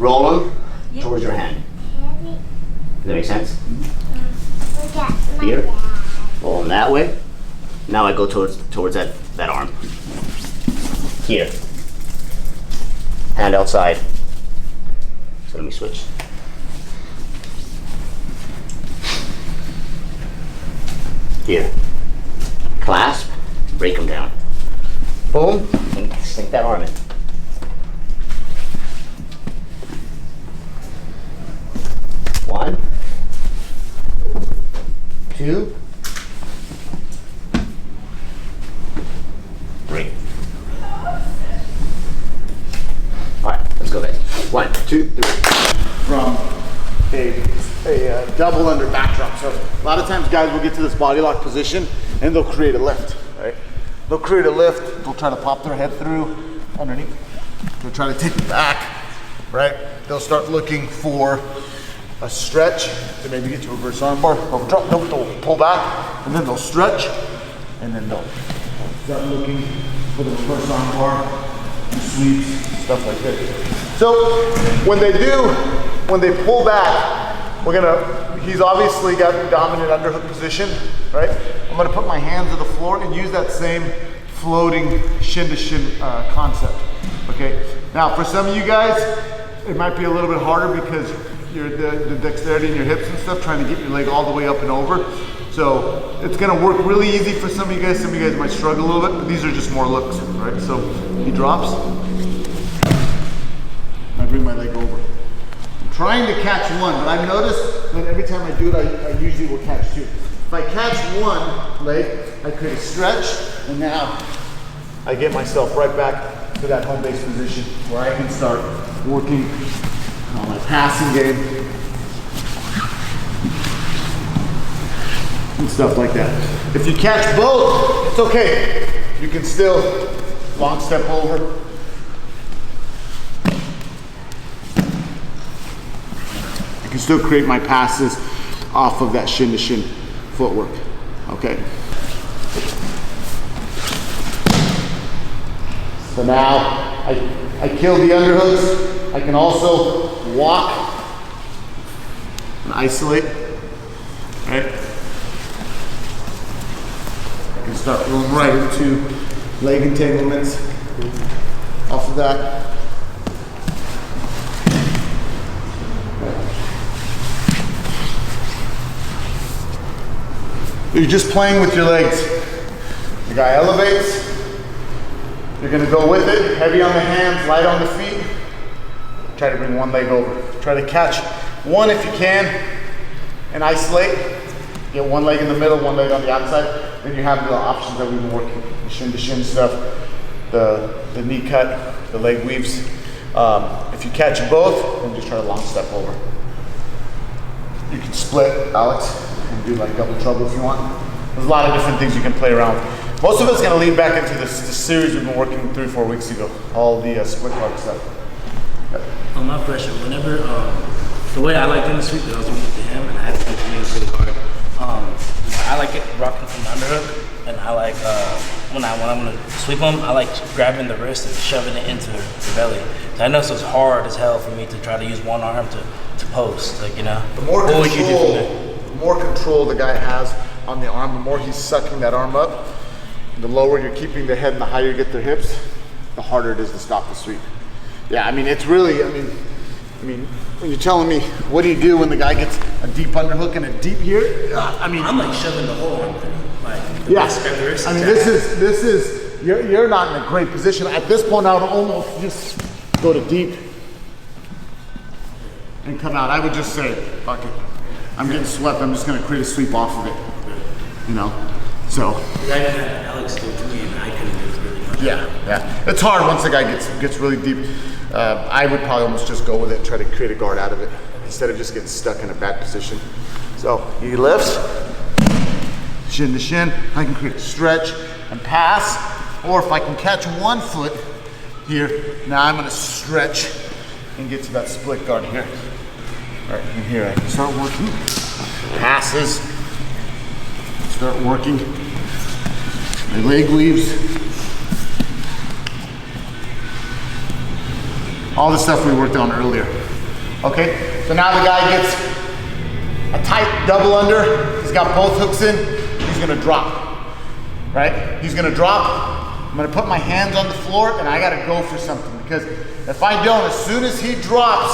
roll them towards your hand. Does that make sense? Here, roll them that way. Now I go towards that arm. Here, hand outside. So let me switch. Here, clasp, break them down. Boom, and sink that arm in. One, two, three. All right, let's go guys. 1, 2, 3. From a double under back drop. So a lot of times guys will get to this body lock position and they'll create a lift, right? They'll create a lift, they'll try to pop their head through underneath. They'll try to take it back, right? They'll start looking for a stretch to maybe get to a reverse arm bar. They'll drop, they'll pull back, and then they'll stretch, and then they'll start looking for the reverse arm bar, sweeps, stuff like this. So when they pull back, he's obviously got the dominant underhook position, right? I'm gonna put my hands to the floor and use that same floating shin to shin concept, okay? Now for some of you guys, it might be a little bit harder because the dexterity in your hips and stuff, trying to get your leg all the way up and over. So it's gonna work really easy for some of you guys might struggle a little bit, but these are just more looks, right? So he drops, I bring my leg over. I'm trying to catch one, but I've noticed that every time I do it, I usually will catch two. If I catch one leg, I create a stretch, and now I get myself right back to that home base position where I can start working on my passing game and stuff like that. If you catch both, it's okay. You can still long step over. I can still create my passes off of that shin to shin footwork, okay? So now I kill the underhooks. I can also walk and isolate, right? I can start rolling right into leg entanglements off of that. You're just playing with your legs. The guy elevates. You're gonna go with it, heavy on the hands, light on the feet. Try to bring one leg over. Try to catch one if you can and isolate. Get one leg in the middle, one leg on the outside. Then you have the options that we've been working. The shin to shin stuff, the knee cut, the leg weaves. If you catch both, then just try to long step over. You can split, Alex, and do like double trouble if you want. There's a lot of different things you can play around. Most of it's going to lead back into this series we've been working 3 or 4 weeks ago. All the split guard stuff. Yep. On my pressure, whenever, the way I like doing the sweep, that I was doing it to him, and I had to think to me was really hard. I like it rocking from the underhook, and I like, when I'm going to sweep him, I like grabbing the wrist and shoving it into the belly. So I know so it's hard as hell for me to try to use one arm to post, like, you know. The more control the guy has on the arm, the more he's sucking that arm up. The lower you're keeping the head and the higher you get their hips, the harder it is to stop the sweep. Yeah, I mean, it's really, I mean, when you're telling me, what do you do when the guy gets a deep underhook and a deep here? I mean, I'm like shoving the whole arm through. Like, yeah, I mean, this is, you're not in a great position. At this point, I would almost just go to deep and come out. I would just say, fuck it. I'm getting swept, I'm just gonna create a sweep off of it, you know? So. I had Alex do it to me and I couldn't do it really much. Yeah. It's hard once the guy gets really deep. I would probably almost just go with it and try to create a guard out of it instead of just getting stuck in a bad position. So he lifts, shin to shin. I can create a stretch and pass, or if I can catch one foot here, now I'm gonna stretch and get to that split guard here. Right in here, I can start working. Passes, start working. My leg weaves. All the stuff we worked on earlier. Okay, so now the guy gets a tight double under. He's got both hooks in. He's gonna drop, right? He's gonna drop. I'm gonna put my hands on the floor and I gotta go for something, because if I don't, as soon as he drops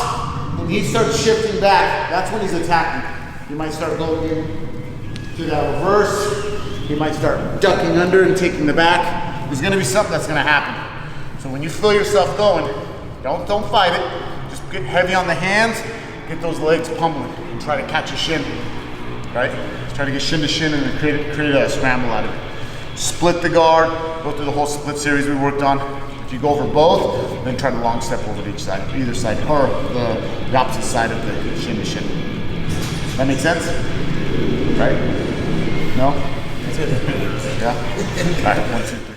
and he starts shifting back, that's when he's attacking. You might start going into that reverse. You might start ducking under and taking the back. There's gonna be something that's gonna happen. So when you feel yourself going, don't fight it. Just get heavy on the hands, get those legs pummeling, and try to catch a shin, right? Just try to get shin to shin and then create a scramble out of it. Split the guard, go through the whole split series we worked on. If you go over both, then try to long step over to each side, either side, or the opposite side of the shin to shin. That make sense? Right? No? Yeah? All right, 1, 2, 3.